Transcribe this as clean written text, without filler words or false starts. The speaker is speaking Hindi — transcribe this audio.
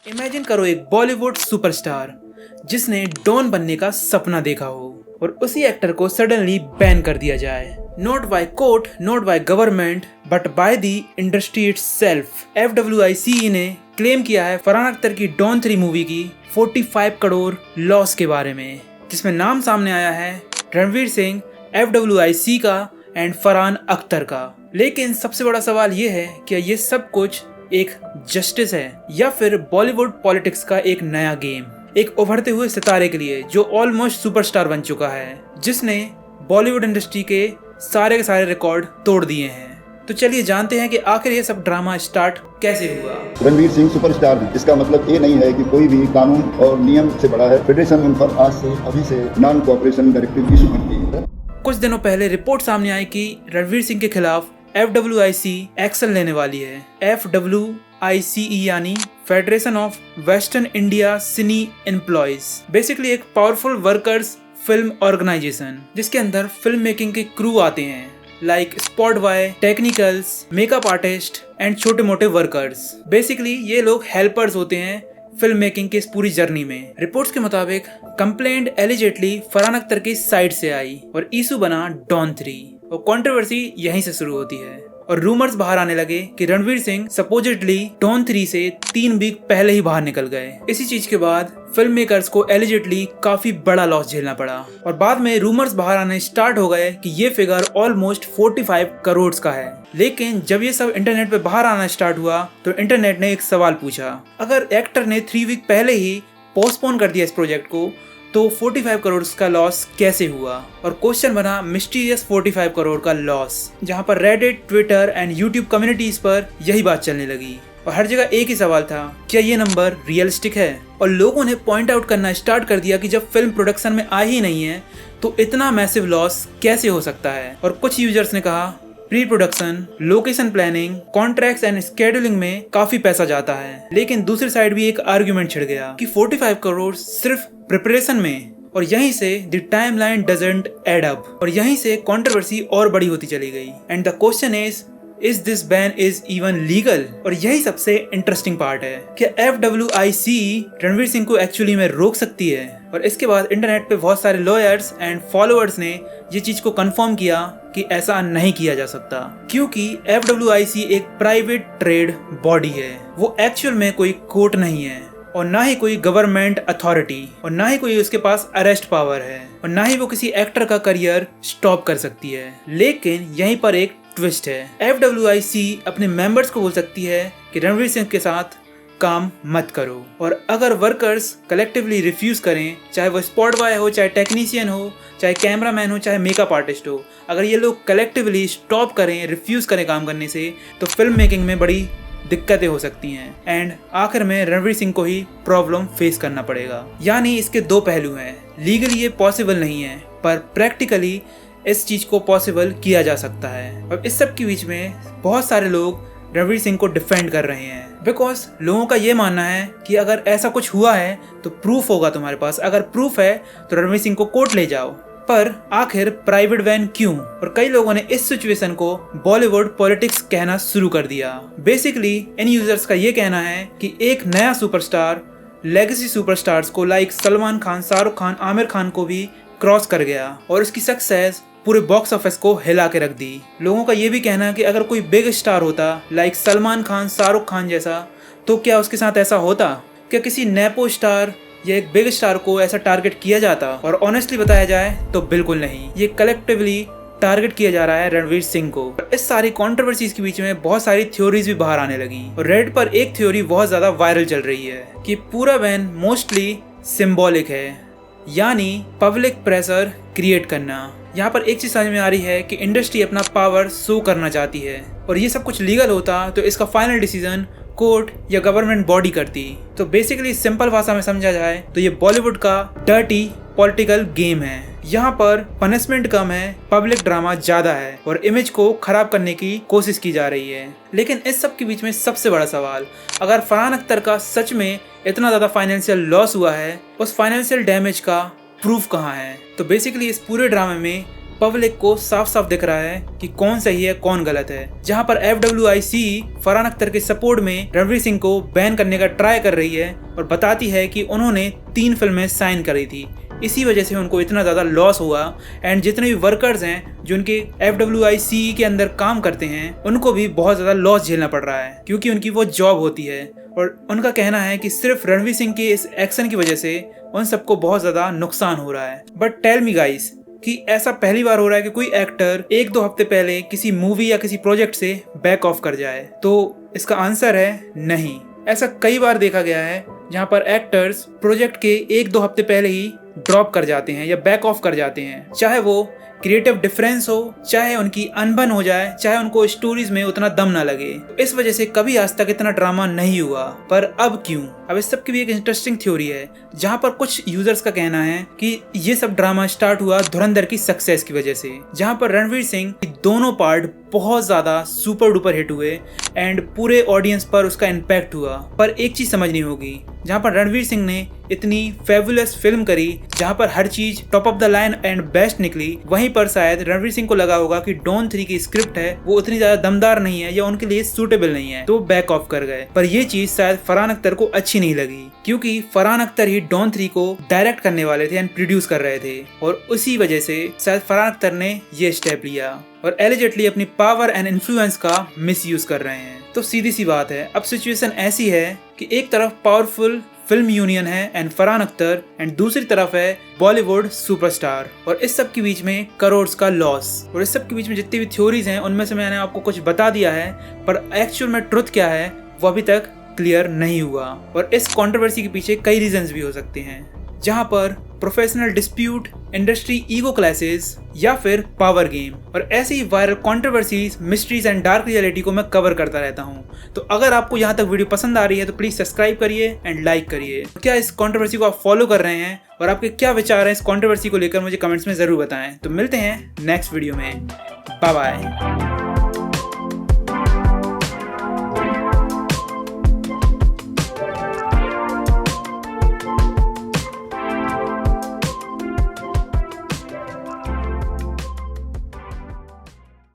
इमेजिन करो एक बॉलीवुड सुपरस्टार जिसने डॉन बनने का सपना देखा हो और उसी एक्टर को सडनली बैन कर दिया जाए। Not by court, not by government, but by the industry itself. FWICE ने क्लेम किया है फरहान अख्तर की डॉन 3 मूवी की 45 करोड़ लॉस के बारे में, जिसमें नाम सामने आया है रणवीर सिंह, FWICE का एंड फरहान अख्तर का। लेकिन सबसे बड़ा सवाल ये है कि ये सब कुछ एक जस्टिस है या फिर बॉलीवुड पॉलिटिक्स का एक नया गेम, एक उभरते हुए सितारे के लिए जो ऑलमोस्ट सुपरस्टार बन चुका है, जिसने बॉलीवुड इंडस्ट्री के सारे रिकॉर्ड तोड़ दिए हैं। तो चलिए जानते हैं कि आखिर ये सब ड्रामा स्टार्ट कैसे हुआ। रणवीर सिंह सुपरस्टार है, इसका मतलब ये नहीं है कि कोई भी कानून और नियम से बड़ा है। फेडरेशन उन पर आज से अभी से नॉन कोऑपरेशन डायरेक्टिव इशू करती है। कुछ दिनों पहले रिपोर्ट सामने आई कि रणवीर सिंह के खिलाफ FWICE एक्शन लेने वाली है। FWICE यानी फेडरेशन ऑफ वेस्टर्न इंडिया सिनी एम्प्लॉयज, बेसिकली एक पावरफुल वर्कर्स फिल्म ऑर्गेनाइजेशन जिसके अंदर फिल्म मेकिंग के क्रू आते हैं, like spot boy, technicals, makeup artist and छोटे मोटे वर्कर्स। बेसिकली ये लोग हेल्पर्स होते हैं फिल्म मेकिंग की इस पूरी जर्नी में। रिपोर्ट्स के मुताबिक कंप्लेंट एलिजेटली फरहान अख्तर की साइड से आई और इशू बना डॉन 3 और कंट्रोवर्सी यहीं से शुरू होती है और रूमर्स बाहर आने लगे कि रणवीर सिंह सपोजिटली डॉन 3 से 3 वीक पहले ही बाहर निकल गए। इसी चीज के बाद फिल्म मेकर्स को एलिजिटली काफी बड़ा लॉस झेलना पड़ा और बाद में रूमर्स बाहर आने स्टार्ट हो गए कि ये फिगर ऑलमोस्ट 45 करोड़ का है। लेकिन जब ये सब इंटरनेट पे बाहर आना स्टार्ट हुआ तो इंटरनेट ने एक सवाल पूछा, अगर एक्टर ने 3 वीक पहले ही पोस्टपोन कर दिया इस प्रोजेक्ट को तो 45 करोड़ का लॉस कैसे हुआ? और क्वेश्चन बना मिस्टीरियस 45 करोड़ का लॉस, जहां पर Reddit, Twitter and YouTube communities पर यही बात चलने लगी और हर जगह एक ही सवाल था, क्या ये नंबर रियलिस्टिक है? और लोगों ने पॉइंट आउट करना स्टार्ट कर दिया कि जब फिल्म प्रोडक्शन में आ ही नहीं है तो इतना मैसिव लॉस कैसे हो सकता है। और कुछ यूजर्स ने कहा pre production, location planning, contracts and scheduling में काफी पैसा जाता है। लेकिन दूसरी साइड भी एक आर्ग्यूमेंट छिड़ गया कि 45 करोड़ सिर्फ प्रिपरेशन में, और यहीं से the timeline doesn't add up और यहीं से कंट्रोवर्सी और बड़ी होती चली गई। And the question is this ban is even legal? और यही सबसे इंटरेस्टिंग पार्ट है कि FWICE रणवीर सिंह को एक्चुअली में रोक सकती है। और इसके बाद इंटरनेट पे बहुत सारे लॉयर्स एंड फॉलोअर्स ने ये चीज को कंफर्म किया कि ऐसा नहीं किया जा सकता, क्योंकि FWICE एक प्राइवेट ट्रेड बॉडी है। वो एक्चुअल में कोई कोर्ट नहीं है और ना ही कोई गवर्नमेंट अथॉरिटी और ना ही कोई उसके पास अरेस्ट पावर है और ना ही वो किसी एक्टर का करियर स्टॉप कर सकती है। लेकिन यहीं पर एक ट्विस्ट है, FWICE अपने मेंबर्स को बोल सकती है कि रणवीर सिंह के साथ काम मत करो, और अगर वर्कर्स कलेक्टिवली रिफ्यूज करें, चाहे वो स्पॉट बॉय हो, चाहे टेक्नीशियन हो, चाहे कैमरामैन हो, चाहे मेकअप आर्टिस्ट हो, अगर ये लोग कलेक्टिवली स्टॉप करें, रिफ्यूज करें काम करने से, तो फिल्म मेकिंग में बड़ी दिक्कतें हो सकती हैं एंड आखिर में रणवीर सिंह को ही प्रॉब्लम फेस करना पड़ेगा। यानी इसके दो पहलू हैं, लीगली ये पॉसिबल नहीं है पर प्रैक्टिकली इस चीज को पॉसिबल किया जा सकता है। और इस सब के बीच में बहुत सारे लोग रणवीर सिंह को डिफेंड कर रहे हैं, बिकॉज लोगों का ये मानना है कि अगर ऐसा कुछ हुआ है तो प्रूफ होगा तुम्हारे पास, अगर प्रूफ है तो रणवीर सिंह को कोर्ट ले जाओ। पर आखिर प्राइवेट वैन क्यों? और कई लोगों ने इस सिचुएशन को बॉलीवुड पॉलिटिक्स कहना शुरू कर दिया। बेसिकली इन यूजर्स का ये कहना है कि एक नया सुपरस्टार लेगेसी सुपरस्टार्स को लाइक सलमान खान, शाहरुख खान, आमिर खान को भी क्रॉस कर गया और उसकी सक्सेस पूरे बॉक्स ऑफिस को हिला के रख दी। लोगों का ये भी कहना है कि अगर कोई बिग स्टार होता लाइक सलमान खान, शाहरुख खान जैसा, तो क्या उसके साथ ऐसा होता? क्या किसी नेपो स्टार या एक बिग स्टार को ऐसा टारगेट किया जाता? और ऑनेस्टली बताया जाए तो बिल्कुल नहीं, ये कलेक्टिवली टारगेट किया जा रहा है रणवीर सिंह को। इस सारी कंट्रोवर्सीज के बीच में बहुत सारी थ्योरीज भी बाहर आने लगी और रेड पर एक थ्योरी बहुत ज्यादा वायरल चल रही है कि पूरा बैन मोस्टली सिंबॉलिक है, यानी पब्लिक प्रेशर क्रिएट करना। यहाँ पर एक चीज समझ में आ रही है कि इंडस्ट्री अपना पावर शो करना चाहती है और ये सब कुछ लीगल होता तो इसका फाइनल डिसीजन कोर्ट या गवर्नमेंट बॉडी करती। तो बेसिकली सिंपल भाषा में समझा जाए तो ये बॉलीवुड का डर्टी पॉलिटिकल गेम है। यहाँ पर पनिशमेंट कम है, पब्लिक ड्रामा ज्यादा है और इमेज को खराब करने की कोशिश की जा रही है। लेकिन इस सब के बीच में सबसे बड़ा सवाल, अगर फरहान अख्तर का सच में इतना ज्यादा फाइनेंशियल लॉस हुआ है, उस फाइनेंशियल डैमेज का प्रूफ कहाँ है? तो बेसिकली इस पूरे ड्रामे में पब्लिक को साफ साफ दिख रहा है कि कौन सही है कौन गलत है। जहां पर FWIC फरहान अख्तर के सपोर्ट में रणवीर सिंह को बैन करने का ट्राई कर रही है और बताती है कि उन्होंने 3 फिल्में साइन करी थी, इसी वजह से उनको इतना ज़्यादा लॉस हुआ। एंड जितने भी वर्कर्स हैं जो उनके FWIC के अंदर काम करते हैं उनको भी बहुत ज़्यादा लॉस झेलना पड़ रहा है, क्योंकि उनकी वो जॉब होती है। और उनका कहना है कि सिर्फ रणवीर सिंह के इस एक्शन की वजह से उन सबको बहुत ज़्यादा नुकसान हो रहा है। बट टेल मी गाइस कि ऐसा पहली बार हो रहा है कि कोई एक्टर 1-2 हफ्ते पहले किसी मूवी या किसी प्रोजेक्ट से बैक ऑफ कर जाए? तो इसका आंसर है नहीं। ऐसा कई बार देखा गया है जहां पर एक्टर्स प्रोजेक्ट के 1-2 हफ्ते पहले ही ड्रॉप कर जाते हैं या बैक ऑफ कर जाते हैं, चाहे वो क्रिएटिव डिफरेंस हो, चाहे उनकी अनबन हो जाए, चाहे उनको स्टोरीज में उतना दम ना लगे। इस वजह से कभी आज तक इतना ड्रामा नहीं हुआ। पर अब क्यों? अब इस सब की भी एक इंटरेस्टिंग थ्योरी है, जहां पर कुछ यूजर्स का कहना है कि ये सब ड्रामा स्टार्ट हुआ धुरंधर की सक्सेस की वजह से, जहां पर रणवीर सिंह की दोनों पार्ट बहुत ज्यादा सुपर डुपर हिट हुए एंड पूरे ऑडियंस पर उसका इम्पैक्ट हुआ। पर एक चीज समझनी होगी, जहां पर रणवीर सिंह ने इतनी फेबुलस फिल्म करी जहां पर हर चीज top of the line and best निकली, वहीं पर शायद रणवीर सिंह को लगा होगा कि डॉन 3 की स्क्रिप्ट है वो उतनी ज्यादा दमदार नहीं है या उनके लिए सूटेबल नहीं है, तो बैक ऑफ कर गए। पर ये चीज शायद फरहान अख्तर को अच्छी नहीं लगी, क्योंकि फरहान अख्तर ही डॉन 3 को डायरेक्ट करने वाले थे एंड प्रोड्यूस कर रहे थे, और उसी वजह से शायद फरहान अख्तर ने ये स्टेप लिया और एलिजेटली अपनी पावर एंड इन्फ्लुएंस का मिसयूज कर रहे हैं। तो सीधी सी बात है, अब सिचुएशन ऐसी है कि एक तरफ पावरफुल फिल्म यूनियन है एंड फरहान अख्तर, एंड दूसरी तरफ है बॉलीवुड सुपरस्टार, और इस सब के बीच में करोड़ का लॉस। और इस सब के बीच में जितनी भी थ्योरीज हैं उनमें से मैंने आपको कुछ बता दिया है, पर एक्चुअल में ट्रुथ क्या है वो अभी तक क्लियर नहीं हुआ। और इस कंट्रोवर्सी के पीछे कई रीजंस भी हो सकते हैं, जहां पर professional dispute, industry ego clashes या फिर पावर गेम, और ऐसी viral controversies, mysteries and dark reality को मैं कवर करता रहता हूं। तो अगर आपको यहां तक वीडियो पसंद आ रही है तो प्लीज सब्सक्राइब करिए एंड लाइक करिए। क्या इस कंट्रोवर्सी को आप फॉलो कर रहे हैं और आपके क्या विचार हैं इस कंट्रोवर्सी को लेकर मुझे कमेंट्स में जरूर बताएं। तो मिलते हैं नेक्स्ट वीडियो में, बाय बाय।